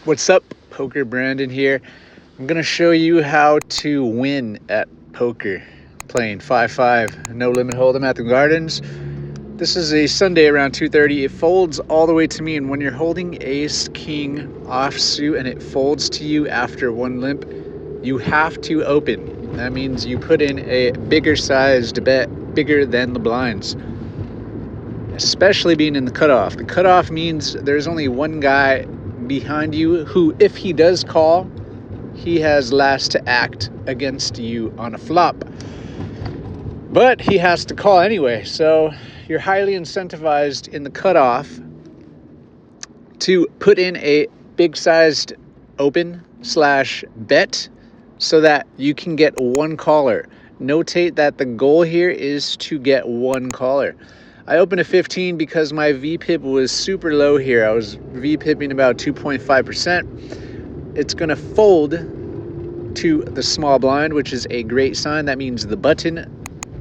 What's up? Pokerbrandon here. I'm going to show you how to win at poker playing 5-5 no limit hold'em at the Gardens. This is a Sunday around 2:30. It folds all the way to me, and when you're holding ace king offsuit and it folds to you after one limp, you have to open. That means you put in a bigger sized bet, bigger than the blinds, especially being in the cutoff. The cutoff means there's only one guy behind you who, if he does call, he has last to act against you on a flop. But he has to call anyway, so you're highly incentivized in the cutoff to put in a big-sized open/bet so that you can get one caller. Notate that the goal here is to get one caller. I opened a 15 because my VPIP was super low here. I was VPIPing about 2.5%. It's going to fold to the small blind, which is a great sign. That means the button,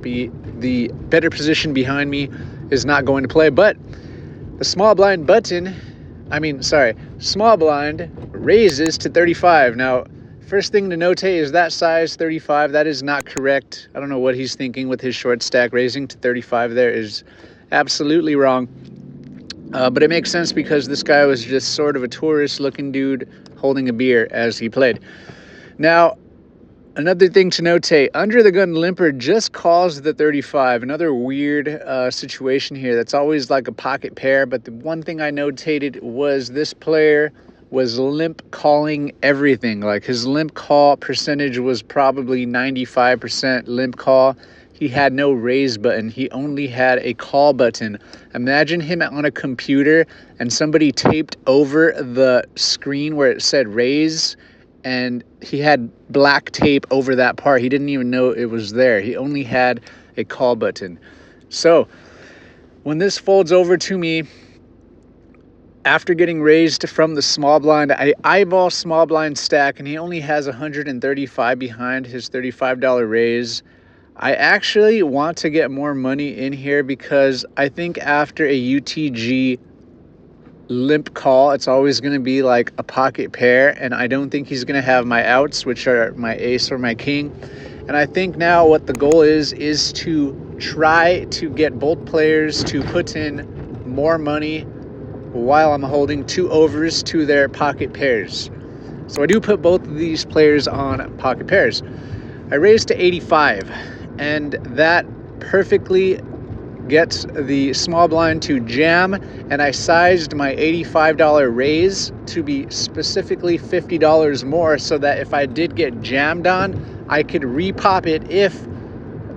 the better position behind me, is not going to play. But the small blind raises to 35. Now, first thing to notate is that size 35. That is not correct. I don't know what he's thinking with his short stack. Raising to 35 there is absolutely wrong. But it makes sense because this guy was just sort of a tourist-looking dude holding a beer as he played. Now, another thing to notate, under the gun limper just calls the 35. Another weird situation here. That's always like a pocket pair, but the one thing I notated was this player was limp calling everything. Like, his limp call percentage was probably 95% limp call. He had no raise button. He only had a call button. Imagine him on a computer and somebody taped over the screen where it said raise, and he had black tape over that part. He didn't even know it was there. He only had a call button. So when this folds over to me, after getting raised from the small blind, I eyeball small blind stack, and he only has 135 behind his $35 raise. I actually want to get more money in here because I think after a UTG limp call, it's always going to be like a pocket pair, and I don't think he's going to have my outs, which are my ace or my king. And I think now what the goal is to try to get both players to put in more money while I'm holding two overs to their pocket pairs. So I do put both of these players on pocket pairs. I raised to 85, and that perfectly gets the small blind to jam, and I sized my $85 raise to be specifically $50 more so that if I did get jammed on, I could repop it if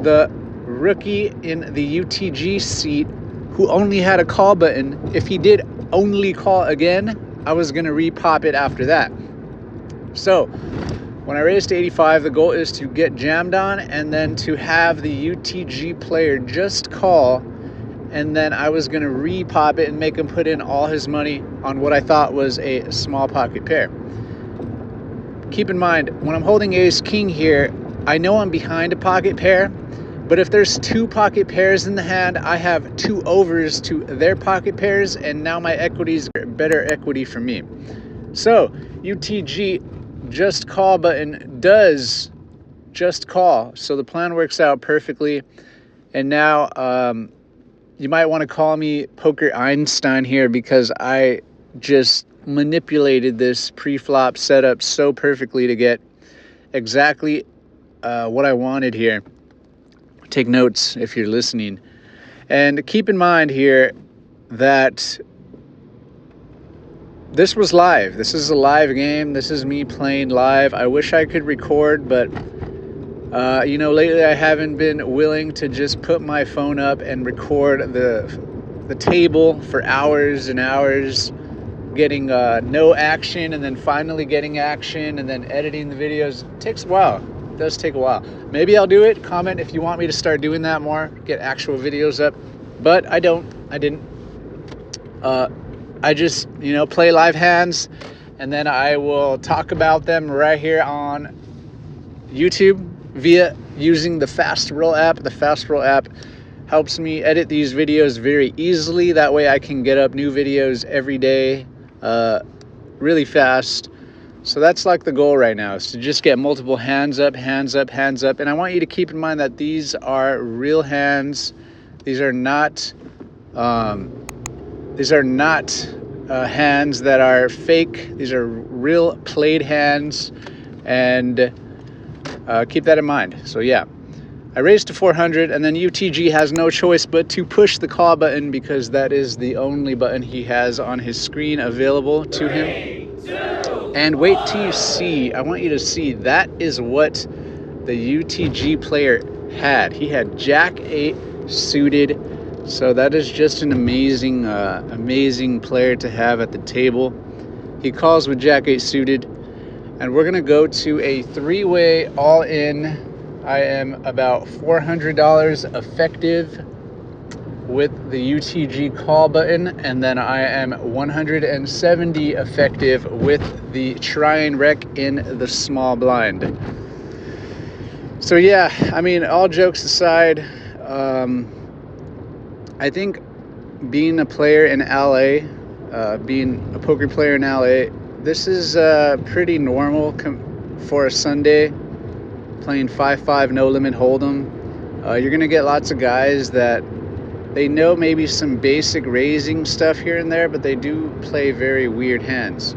the rookie in the UTG seat who only had a call button, if he did only call again, I was going to repop it after that. So when I raise to 85, the goal is to get jammed on and then to have the UTG player just call, and then I was going to repop it and make him put in all his money on what I thought was a small pocket pair. Keep in mind, when I'm holding ace king here, I know I'm behind a pocket pair, but if there's two pocket pairs in the hand, I have two overs to their pocket pairs, and now my equities are better equity for me. So UTG just call button does just call, so the plan works out perfectly. And now you might want to call me Poker Einstein here because I just manipulated this pre-flop setup so perfectly to get exactly what I wanted here. Take notes if you're listening, and keep in mind here that this was live. This is a live game. This is me playing live. I wish I could record, but lately I haven't been willing to just put my phone up and record the table for hours and hours, getting no action, and then finally getting action, and then editing the videos. It takes a while. It does take a while. Maybe I'll do it. Comment if you want me to start doing that more, get actual videos up. But I didn't. I just, play live hands, and then I will talk about them right here on YouTube via using the Fast Roll app. The Fast Roll app helps me edit these videos very easily. That way I can get up new videos every day really fast. So that's like the goal right now, is to just get multiple hands up, hands up, hands up. And I want you to keep in mind that these are real hands. These are not hands that are fake. These are real played hands, and keep that in mind. So yeah, I raised to 400, and then UTG has no choice but to push the call button, because that is the only button he has on his screen available to him. And wait till you see, I want you to see, that is what the UTG player had. He had Jack 8 suited. So that is just an amazing, amazing player to have at the table. He calls with Jack 8 suited. And we're going to go to a three-way all-in. I am about $400 effective with the UTG call button, and then I am 170 effective with the try and wreck in the small blind. So yeah, I mean, all jokes aside, I think being a player in LA, being a poker player in LA, this is pretty normal for a Sunday, playing 5-5 no limit hold'em. You're gonna get lots of guys that they know maybe some basic raising stuff here and there, but they do play very weird hands.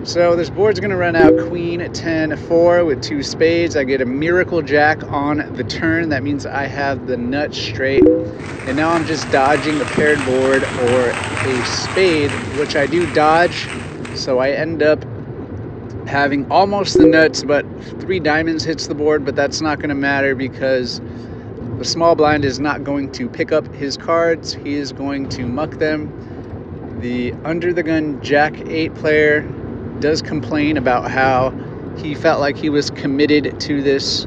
So this board's going to run out Queen 10-4 with 2 spades. I get a miracle jack on the turn. That means I have the nut straight. And now I'm just dodging a paired board or a spade, which I do dodge. So I end up having almost the nuts, but 3 diamonds hits the board, but that's not going to matter because the small blind is not going to pick up his cards. He is going to muck them. The under the gun Jack 8 player does complain about how he felt like he was committed to this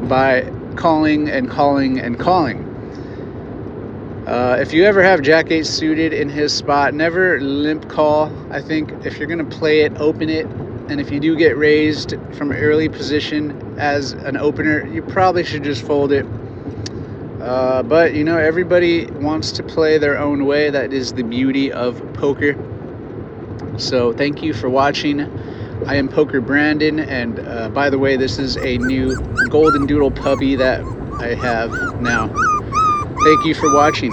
by calling and calling and calling. If you ever have Jack 8 suited in his spot, never limp call. I think if you're going to play it, open it. And if you do get raised from an early position as an opener, you probably should just fold it. But, you know, everybody wants to play their own way. That is the beauty of poker. So thank you for watching. I am Pokerbrandon, and by the way, this is a new golden doodle puppy that I have now. Thank you for watching.